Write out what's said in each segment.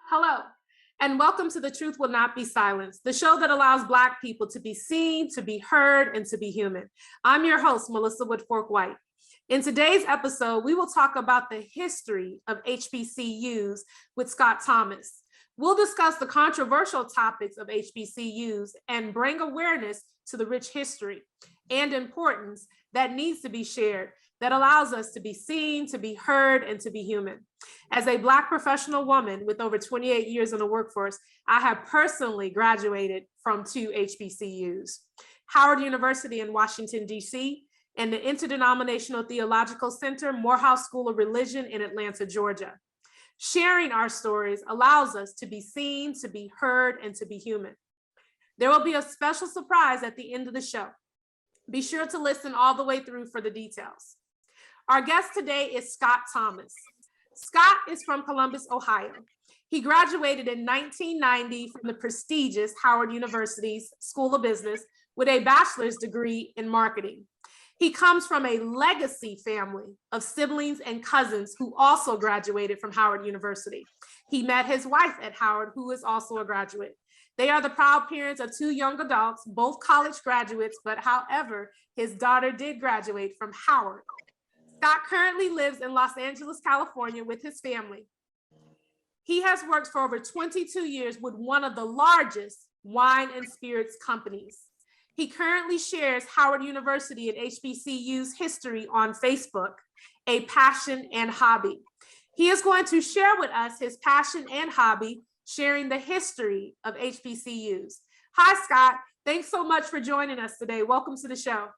Hello, and welcome to The Truth Will Not Be Silenced, the show that allows Black people to be seen, to be heard, and to be human. I'm your host, Melissa Woodfork-White. In today's episode, we will talk about the history of HBCUs with Scott Thomas. We'll discuss the controversial topics of HBCUs and bring awareness to the rich history and importance that needs to be shared that allows us to be seen, to be heard, and to be human. As a Black professional woman with over 28 years in the workforce, I have personally graduated from two HBCUs, Howard University in Washington, D.C., and the Interdenominational Theological Center, Morehouse School of Religion in Atlanta, Georgia. Sharing our stories allows us to be seen, to be heard, and to be human. There will be a special surprise at the end of the show. Be sure to listen all the way through for the details. Our guest today is Scott Thomas. Scott is from Columbus, Ohio. He graduated in 1990 from the prestigious Howard University's School of Business with a bachelor's degree in marketing. He comes from a legacy family of siblings and cousins who also graduated from Howard University. He met his wife at Howard, who is also a graduate. They are the proud parents of two young adults, both college graduates, but however, his daughter did graduate from Howard. Scott currently lives in Los Angeles, California with his family. He has worked for over 22 years with one of the largest wine and spirits companies. He currently shares Howard University and HBCU's history on Facebook, a passion and hobby. He is going to share with us his passion and hobby, sharing the history of HBCUs. Hi, Scott. Thanks so much for joining us today. Welcome to the show.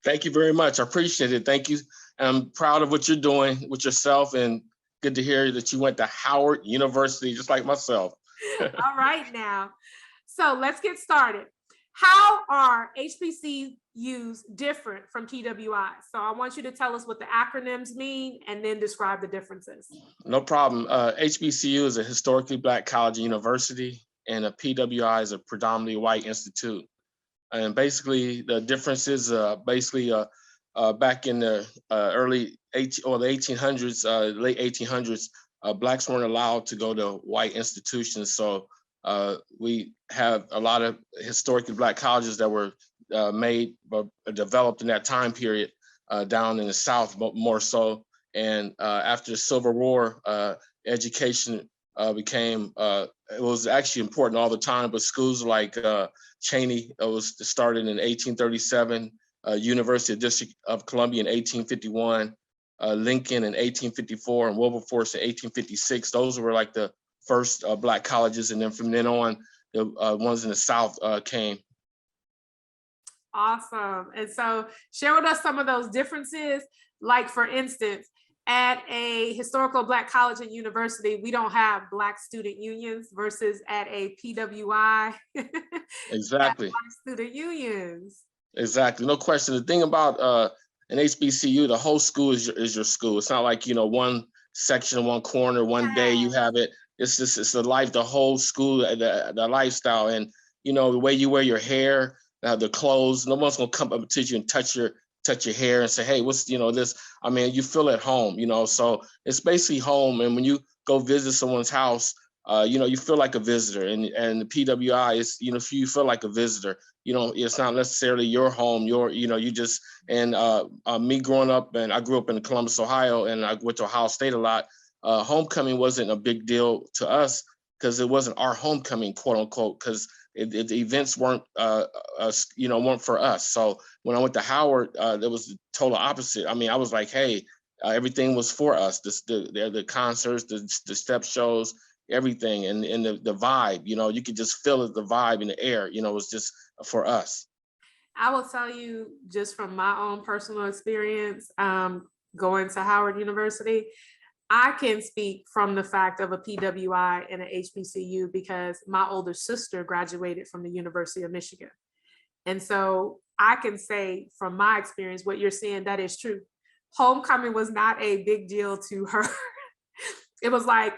Thank you very much. I appreciate it. Thank you. I'm proud of what you're doing with yourself, and good to hear that you went to Howard University, just like myself. All right now. So let's get started. How are HBCUs different from PWIs? So I want you to tell us what the acronyms mean and then describe the differences. No problem. HBCU is a historically Black college and university, and a PWI is a predominantly white institute. And basically, the difference is back in the early the 1800s, late 1800s, Blacks weren't allowed to go to white institutions. So we have a lot of historically Black colleges that were developed in that time period down in the South, more so. And after the Civil War, education became, it was actually important all the time, but schools like Cheney was started in 1837, University of District of Columbia in 1851, Lincoln in 1854, and Wilberforce in 1856. Those were like the first Black colleges, and then from then on, the ones in the South came. Awesome. And so share with us some of those differences. Like, for instance, at a historical Black college and university, we don't have Black student unions versus at a PWI. Exactly. Black student unions. Exactly. No question. The thing about an HBCU, the whole school is your school. It's not like, one section, one corner, one day you have it. It's the life, the whole school, the lifestyle. And, the way you wear your hair, the clothes, no one's going to come up to you and touch your hair and say, hey, what's, this? I mean, you feel at home, so it's basically home. And when you go visit someone's house, you feel like a visitor. And the PWI is, you feel like a visitor. It's not necessarily your home, you just, and me growing up, and I grew up in Columbus, Ohio, and I went to Ohio State a lot. Homecoming wasn't a big deal to us because it wasn't our homecoming, quote unquote, because the events weren't for us. So when I went to Howard, it was the total opposite. I mean, I was like, hey, everything was for us. The concerts, the step shows, everything, and the vibe. You could just feel it, the vibe in the air. It was just for us. I will tell you, just from my own personal experience, going to Howard University, I can speak from the fact of a PWI and an HBCU because my older sister graduated from the University of Michigan. And so I can say from my experience, what you're saying, that is true. Homecoming was not a big deal to her. It was like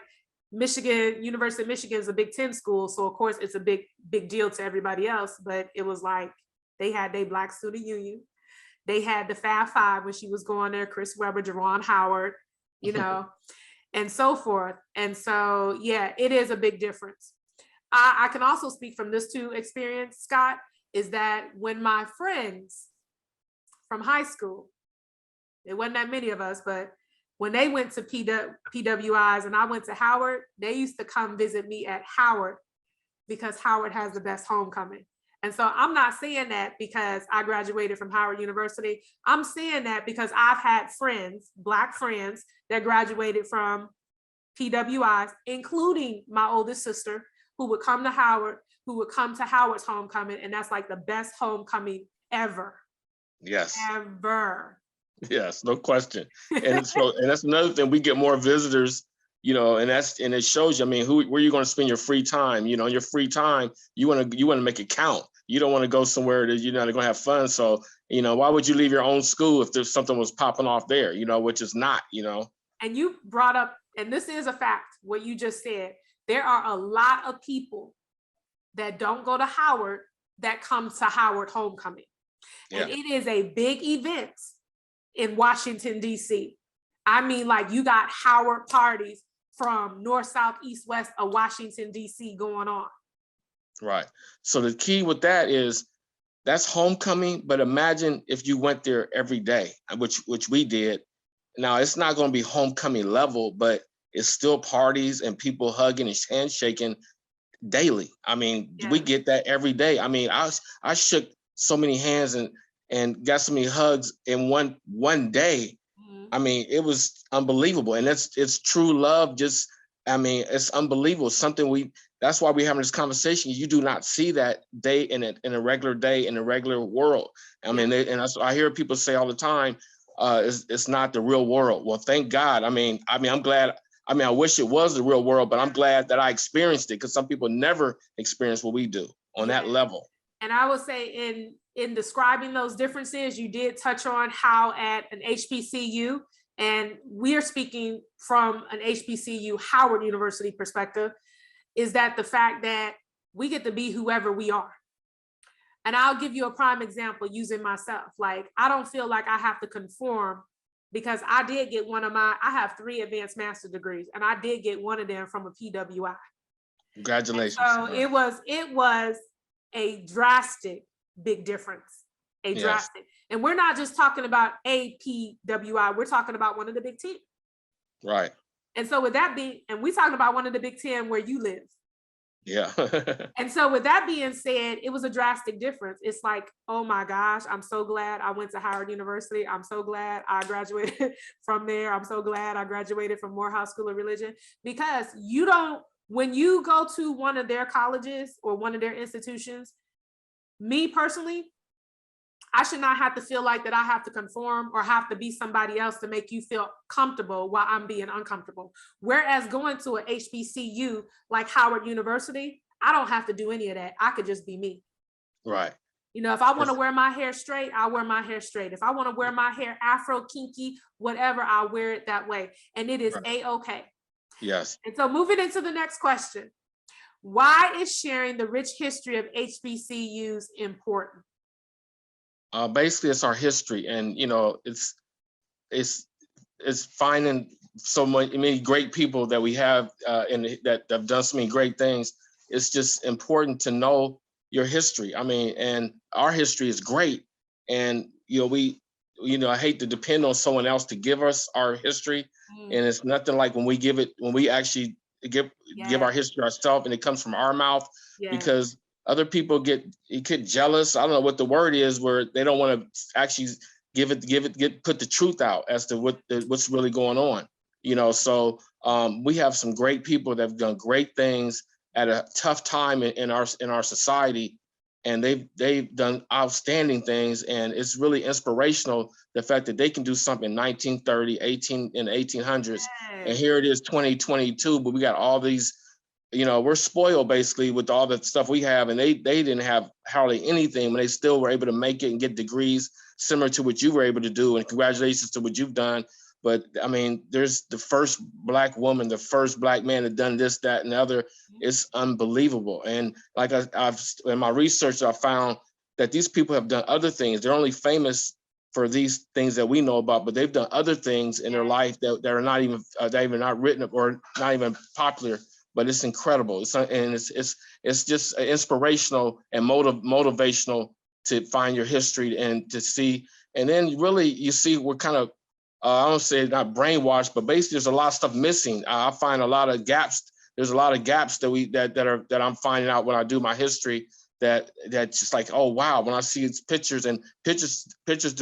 Michigan, University of Michigan is a Big Ten school. So of course it's a big deal to everybody else, but it was like they had their Black student union. They had the Fab Five when she was going there, Chris Webber, Jerron Howard, and so forth. And so, yeah, it is a big difference. I can also speak from this too experience, Scott, is that when my friends from high school, it wasn't that many of us, but when they went to PWIs and I went to Howard, they used to come visit me at Howard because Howard has the best homecoming. And so I'm not saying that because I graduated from Howard University. I'm saying that because I've had friends, Black friends, that graduated from PWIs, including my oldest sister, who would come to Howard, who would come to Howard's homecoming. And that's like the best homecoming ever. Yes. Ever. Yes, no question. And so, and that's another thing, we get more visitors, you know, and it shows you, I mean, where you're going to spend your free time, you know, your free time, you want to make it count. You don't want to go somewhere that you're not going to have fun. So, you know, why would you leave your own school if there's something was popping off there, you know, which is not, you know. And you brought up, and this is a fact, what you just said, there are a lot of people that don't go to Howard that come to Howard homecoming. Yeah. And it is a big event in Washington, D.C. I mean, like, you got Howard parties from north, south, east, west of Washington, D.C. going on. Right. So the key with that is that's homecoming, but imagine if you went there every day, which we did. Now, it's not going to be homecoming level, but it's still parties and people hugging and handshaking daily. I mean, yeah. We get that every day. I mean, I shook so many hands and got so many hugs in one day. Mm-hmm. I mean, it was unbelievable. And it's true love. Just, I mean, it's unbelievable. That's why we're having this conversation. You do not see that day in a regular day in a regular world. I mean, I hear people say all the time, it's not the real world. Well, thank God. I mean, I'm glad. I mean, I wish it was the real world, but I'm glad that I experienced it, because some people never experience what we do on that level. And I would say in describing those differences, you did touch on how at an HBCU, and we're speaking from an HBCU Howard University perspective, is that the fact that we get to be whoever we are. And I'll give you a prime example using myself. Like, I don't feel like I have to conform, because I did get I have 3 advanced master degrees, and I did get one of them from a PWI. Congratulations. And so it was a drastic big difference, drastic. And we're not just talking about a PWI, we're talking about one of the Big 10. Right. And so with that being, and we're talking about one of the Big 10 where you live. Yeah. And so with that being said, it was a drastic difference. It's like, oh my gosh, I'm so glad I went to Howard University. I'm so glad I graduated from there. I'm so glad I graduated from Morehouse School of Religion, because when you go to one of their colleges or one of their institutions, me personally, I should not have to feel like that I have to conform or have to be somebody else to make you feel comfortable while I'm being uncomfortable. Whereas going to an HBCU like Howard University, I don't have to do any of that. I could just be me. Right. You know, if I want to wear my hair straight, I'll wear my hair straight. If I want to wear my hair Afro, kinky, whatever, I'll wear it that way. And it is A-okay. Yes. And so moving into the next question, why is sharing the rich history of HBCUs important? Basically, it's our history, and you know, it's finding so many great people that we have that have done so many great things. It's just important to know your history. I mean, and our history is great, and you know, I hate to depend on someone else to give us our history, and it's nothing like when we actually give our history ourselves, and it comes from our mouth, because other people get jealous. I don't know what the word is, where they don't want to actually put the truth out as to what's really going on. You know, so we have some great people that have done great things at a tough time in our society, and they've done outstanding things, and it's really inspirational, the fact that they can do something in 1930, in the 1800s, and here it is 2022, but we got all these. You know, we're spoiled basically with all the stuff we have, and they didn't have hardly anything, but they still were able to make it and get degrees similar to what you were able to do. And congratulations to what you've done. But I mean, there's the first Black woman, the first Black man that done this, that, and the other. It's unbelievable. And like I've in my research, I found that these people have done other things. They're only famous for these things that we know about, but they've done other things in their life that are not even not written or not even popular. But it's incredible. It's just inspirational and motivational to find your history and to see. And then really you see we're kind of I don't say not brainwashed, but basically there's a lot of stuff missing. I find a lot of gaps. There's a lot of gaps that I'm finding out when I do my history. That's just like, oh wow, when I see its pictures, and pictures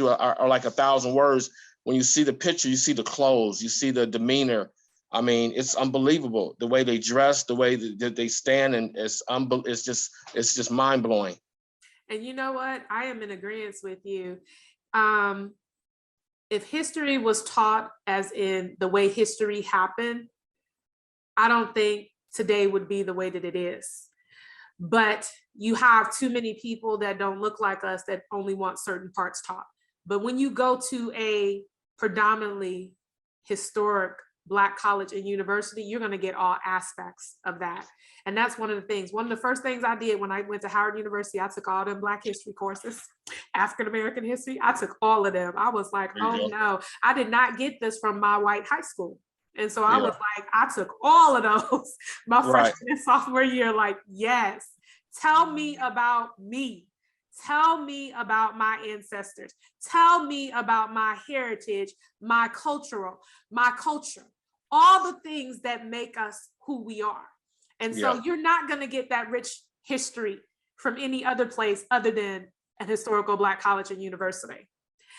are like 1,000 words. When you see the picture, you see the clothes, you see the demeanor. I mean, it's unbelievable the way they dress, the way that they stand, and it's just mind blowing. And you know what? I am in agreement with you. If history was taught as in the way history happened, I don't think today would be the way that it is. But you have too many people that don't look like us that only want certain parts taught. But when you go to a predominantly historic Black college and university, you're going to get all aspects of that. And that's one of the things. One of the first things I did when I went to Howard University, I took all them Black history courses, African-American history. I took all of them. I was like, oh no, I did not get this from my white high school. And so I was like, I took all of those my freshman and sophomore year, like, yes, tell me about me. Tell me about my ancestors. Tell me about my heritage, my culture, all the things that make us who we are. And so you're not going to get that rich history from any other place other than an historical Black college and university.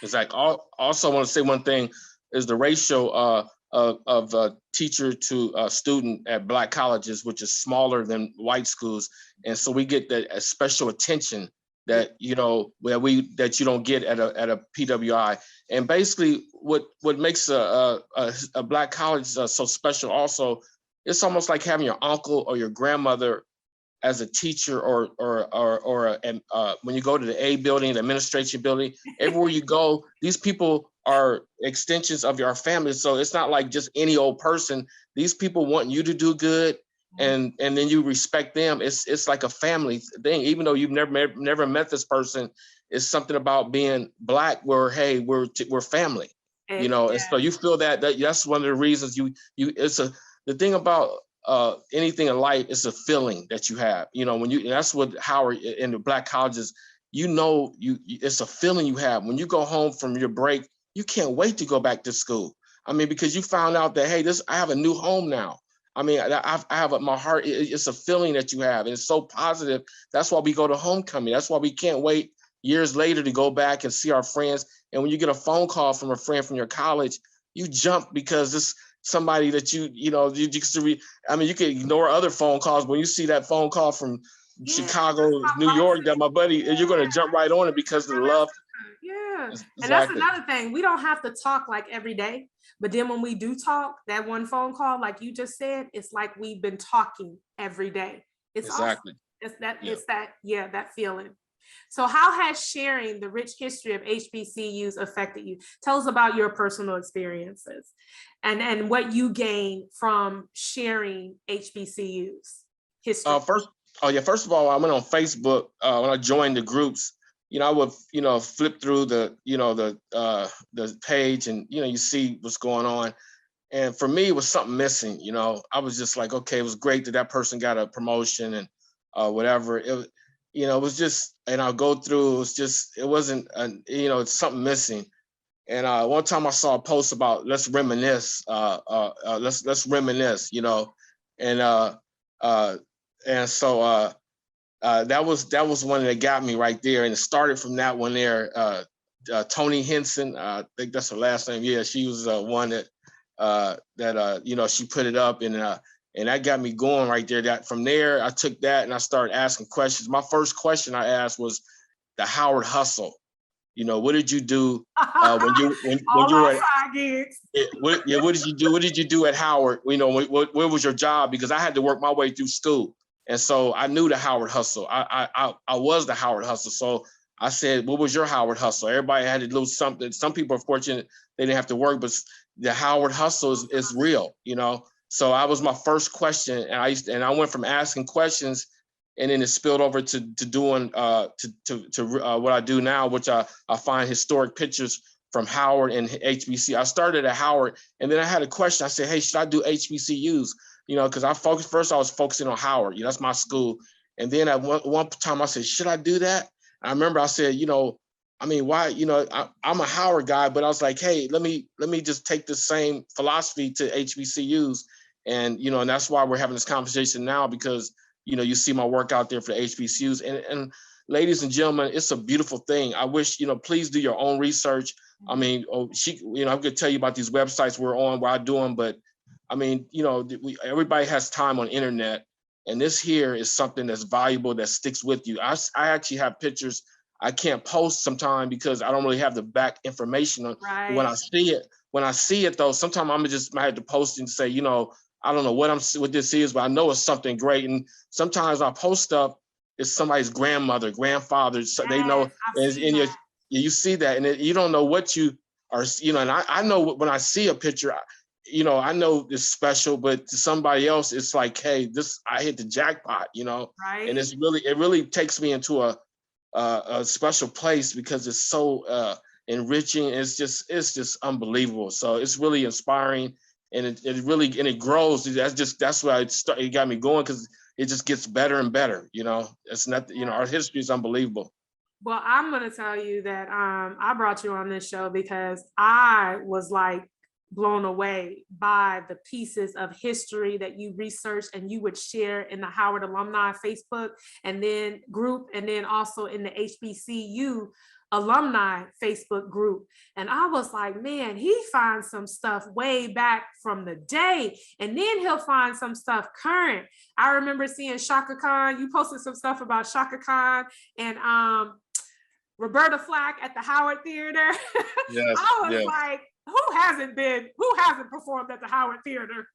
Exactly. Also, I want to say one thing is the ratio of teacher to student at Black colleges, which is smaller than white schools. And so we get that special attention that, you know, that you don't get at a PWI. And basically what makes a Black college so special also, it's almost like having your uncle or your grandmother as a teacher, or when you go to the A building, the administration building, everywhere you go, these people are extensions of your family. So it's not like just any old person. These people want you to do good, and then you respect them. It's like a family thing, even though you've never met this person. It's something about being Black where, hey, we're family, you know. And so you feel that's one of the reasons the thing about anything in life is a feeling that you have, you know, when that's what Howard in the Black colleges, you know, it's a feeling you have when you go home from your break. You can't wait to go back to school. I mean, because you found out that, hey, I have a new home now. I mean, I have my heart. It's a feeling that you have, and it's so positive. That's why we go to homecoming. That's why we can't wait years later to go back and see our friends. And when you get a phone call from a friend from your college, you jump because it's somebody that you can ignore other phone calls. When you see that phone call from Chicago, New York, that my buddy, you're going to jump right on it because of the love. Exactly. And that's another thing. We don't have to talk like every day, but then when we do talk, that one phone call, like you just said, it's like we've been talking every day. It's exactly awesome. That feeling. So how has sharing the rich history of HBCUs affected you? Tell us about your personal experiences and what you gain from sharing HBCUs history. First of all, I went on Facebook when I joined the groups. You know, I would, flip through the page, and, you see what's going on. And for me, it was something missing. You know, I was just like, okay, it was great that person got a promotion and whatever. It was just, and I'll go through, it wasn't, it's something missing. And one time I saw a post about let's reminisce, let's reminisce, and so that was one that got me right there. And it started from that one there. Tony Henson, I think that's her last name. Yeah, she was one that she put it up, and that got me going right there. That from there, I took that and I started asking questions. My first question I asked was the Howard hustle. What did you do when you were at, what did you do? What did you do at Howard? What was your job? Because I had to work my way through school. And so I knew the Howard hustle. I was the Howard hustle. So I said, what was your Howard hustle? Everybody had to do something. Some people are fortunate they didn't have to work, but the Howard hustle is real, So I was my first question. And I went from asking questions and then it spilled over to doing what I do now, which I find historic pictures from Howard and HBC. I started at Howard, and then I had a question. I said, hey, should I do HBCUs? You know, because I was focusing on Howard. You know, that's my school. And then at one time I said, should I do that? I remember I said, you know, I mean, why, you know, I'm a Howard guy, but I was like, hey, let me just take the same philosophy to HBCUs. And, you know, and that's why we're having this conversation now, because, you know, you see my work out there for the HBCUs. And ladies and gentlemen, it's a beautiful thing. I wish, you know, please do your own research. I mean, you know, I'm going to tell you about these websites we're on, where I do them, but I mean, you know, everybody has time on internet, and this here is something that's valuable, that sticks with you. I actually have pictures I can't post sometimes because I don't really have the back information on. Right. When I see it though, sometimes I'm just might have to post and say, you know, I don't know what this is, but I know it's something great. And sometimes I post stuff, it's somebody's grandmother, grandfather, so they know, and you see that, and you don't know what you are, you know. And I know when I see a picture, you know, I know it's special, but to somebody else, it's like, hey, I hit the jackpot, you know. Right. And it really takes me into a special place, because it's so enriching. It's just unbelievable. So it's really inspiring, and it grows. That's why it got me going, because it just gets better and better. You know, it's not, you know, our history is unbelievable. Well, I'm going to tell you that I brought you on this show because I was like blown away by the pieces of history that you researched and you would share in the Howard Alumni Facebook and then group, and then also in the HBCU alumni Facebook group. And I was like, man, he finds some stuff way back from the day, and then he'll find some stuff current. I remember seeing Shaka Khan. You posted some stuff about Shaka Khan and Roberta Flack at the Howard Theater. Yes, I was like, who hasn't performed at the Howard Theater?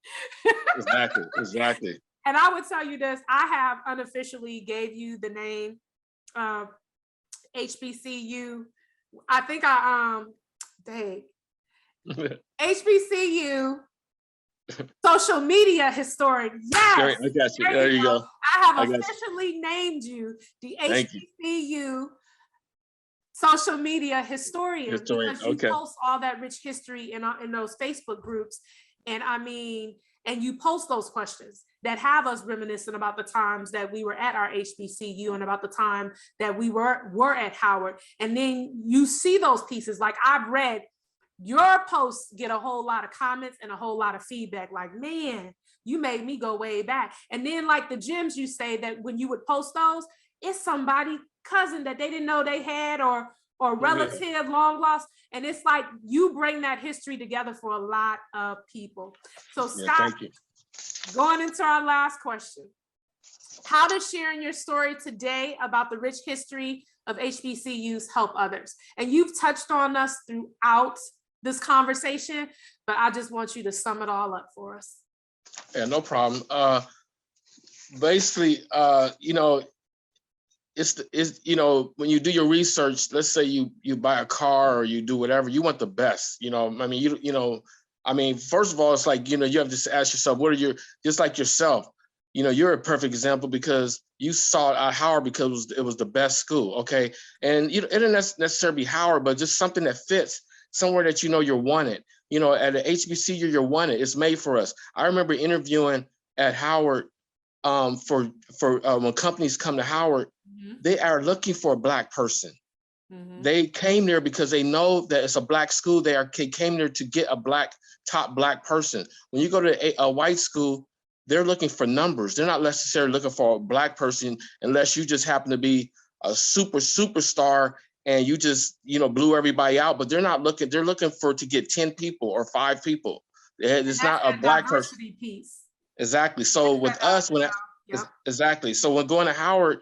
Exactly. And I would tell you this, I have unofficially gave you the name HBCU. I think HBCU social media historian. Yes. I got you. There you go. I have officially named you the HBCU social media historian, because you post all that rich history in those Facebook groups. And I mean, and you post those questions that have us reminiscent about the times that we were at our HBCU and about the time that we were at Howard. And then you see those pieces, like I've read your posts, get a whole lot of comments and a whole lot of feedback, like, man, you made me go way back. And then like the gems you say that when you would post those, it's somebody cousin that they didn't know they had, or relative long lost. And it's like you bring that history together for a lot of people. So Scott, going into our last question, how does sharing your story today about the rich history of HBCUs help others? And you've touched on us throughout this conversation, but I just want you to sum it all up for us. Yeah, no problem. Basically, you know, it's you know, when you do your research, let's say you buy a car or you do whatever, you want the best. You know, I mean, you know, I mean, first of all, it's like, you know, you have to ask yourself, what are your, just like yourself, you know, you're a perfect example because you sought out Howard because it was the best school, okay? And you know, it didn't necessarily be Howard, but just something that fits, somewhere that you know you're wanted. You know, at an HBCU, you're wanted. It's made for us. I remember interviewing at Howard for when companies come to Howard, they are looking for a Black person. They came there because they know that it's a Black school. They came there to get a top Black person. When you go to a white school, they're looking for numbers. They're not necessarily looking for a Black person unless you just happen to be a superstar and you just, you know, blew everybody out. But they're not looking. They're looking to get 10 people or 5 people. It's not a Black person. Piece. Exactly. So with us, exactly. So when going to Howard,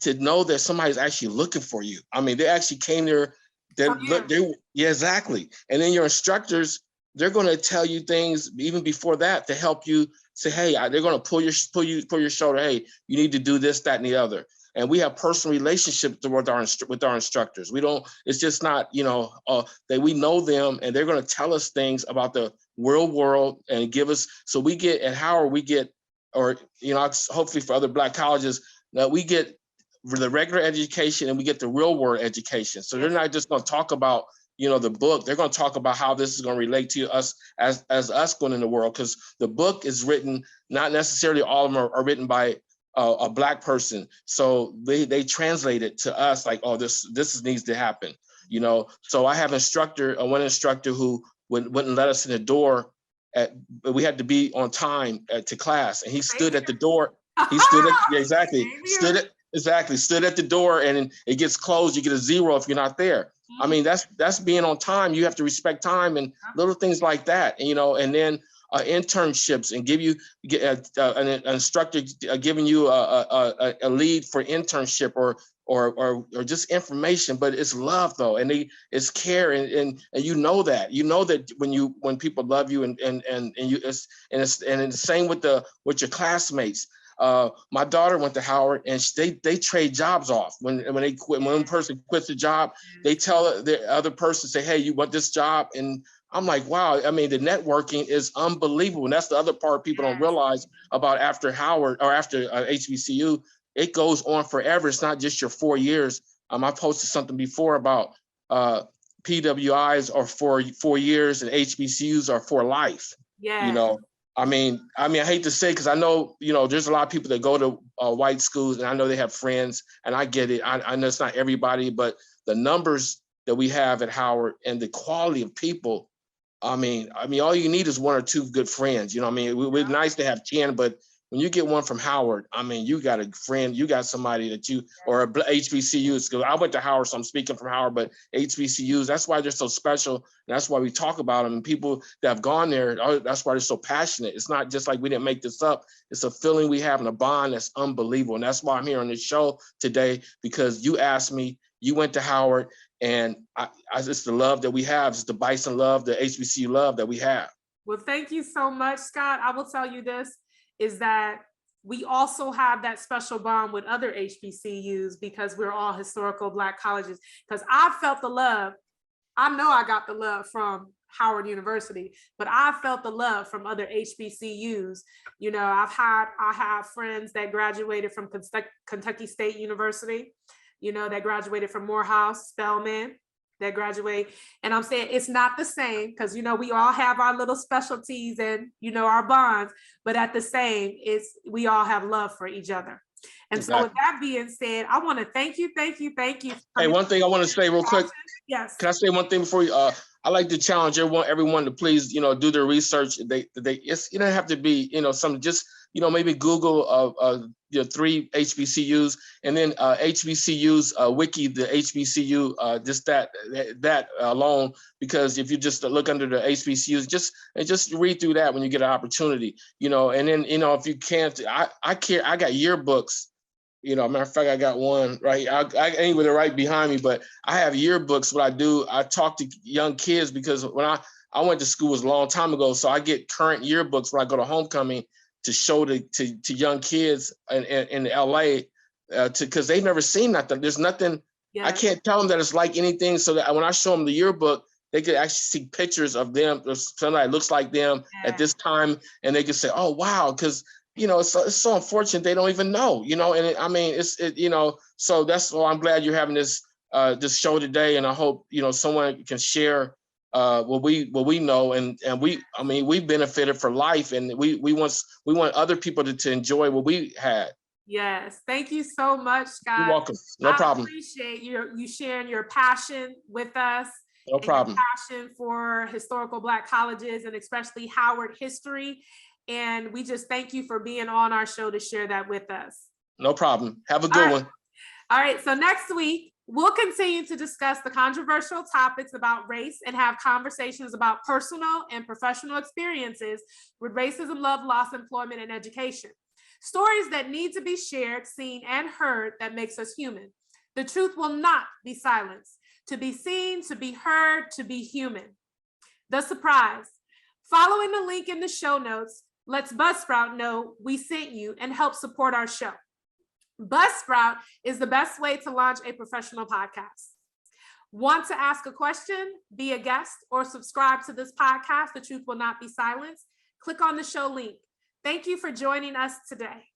to know that somebody's actually looking for you. I mean, they actually came there. Yeah, exactly. And then your instructors, they're going to tell you things even before that to help you say, hey, they're going to pull your shoulder. Hey, you need to do this, that, and the other. And we have personal relationships with our instructors. We don't. It's just not, you know, that we know them and they're going to tell us things about the real world and give us. So we get at Howard, or you know, hopefully for other Black colleges, Now we get the regular education and we get the real world education. So they're not just going to talk about, the book. They're going to talk about how this is going to relate to us as us going in the world, because the book is written, not necessarily all of them are written by a Black person. So they translate it to us like, oh, this needs to happen. So I have one instructor who wouldn't let us in the door. We had to be on time to class, and he stood at the door. He stood at stood at the door, and it gets closed. You get a 0 if you're not there. I mean, that's being on time. You have to respect time and little things like that. And then internships, and give you an instructor giving you a lead for internship or just information, but it's love though, and it's care, and you know that when people love you, and it's the same with your classmates. My daughter went to Howard, and they trade jobs off. When they quit, when one person quits the job, they tell the other person, say, hey, you want this job? And I'm like, wow. I mean, the networking is unbelievable. And that's the other part people don't realize about after Howard or after HBCU. It goes on forever. It's not just your 4 years. I posted something before about PWIs are for 4 years and HBCUs are for life. Yeah. I mean, I hate to say, because I know, there's a lot of people that go to white schools, and I know they have friends, and I get it. I know it's not everybody, but the numbers that we have at Howard and the quality of people, I mean, all you need is 1 or 2 good friends. We're nice to have 10, but when you get one from Howard, I mean, you got a friend, you got somebody that or HBCUs. Because I went to Howard, so I'm speaking from Howard, but HBCUs, that's why they're so special. And that's why we talk about them. And people that have gone there, that's why they're so passionate. It's not just like we didn't make this up. It's a feeling we have and a bond that's unbelievable. And that's why I'm here on this show today, because you asked me, you went to Howard, and it's the love that we have. It's the Bison love, the HBCU love that we have. Well, thank you so much, Scott. I will tell you this, is that we also have that special bond with other HBCUs because we're all historical Black colleges. Because I felt the love. I know I got the love from Howard University, but I felt the love from other HBCUs. I have friends that graduated from Kentucky State University, that graduated from Morehouse, Spelman, that graduate. And I'm saying it's not the same, because, we all have our little specialties and, our bonds, but at the same, we all have love for each other. And exactly. So with that being said, I want to thank you. Hey, one thing I want to say real quick. Yes. Can I say one thing before you? I like to challenge everyone to please, do their research. You don't have to be, some just, maybe Google 3 HBCUs, and then HBCUs wiki, the HBCU, just that alone, because if you just look under the HBCUs, just read through that when you get an opportunity, and then, if you can't, I got yearbooks. Matter of fact, I got one right. I ain't with it right behind me, but I have yearbooks. What I do, I talk to young kids, because when I went to school was a long time ago, so I get current yearbooks when I go to homecoming to show to young kids in LA, because they've never seen nothing. There's nothing. Yeah. I can't tell them that it's like anything. So that when I show them the yearbook, they could actually see pictures of them, or somebody that looks like them at this time, and they could say, "Oh wow," because it's so unfortunate they don't even know, and so that's why I'm glad you're having this show today, and I hope someone can share what we know, and we benefited for life, and we want other people to enjoy what we had. Yes, thank you so much, Scott. You're welcome. No problem. I appreciate you sharing your passion with us. No problem. Your passion for historical Black colleges, and especially Howard history. And we just thank you for being on our show to share that with us. No problem. Have a good one. All right. So next week, we'll continue to discuss the controversial topics about race and have conversations about personal and professional experiences with racism, love, loss, employment, and education. Stories that need to be shared, seen, and heard that makes us human. The truth will not be silenced. To be seen, to be heard, to be human. The surprise. Following the link in the show notes, lets Buzzsprout know we sent you and help support our show. Buzzsprout is the best way to launch a professional podcast. Want to ask a question, be a guest, or subscribe to this podcast, The Truth Will Not Be Silenced? Click on the show link. Thank you for joining us today.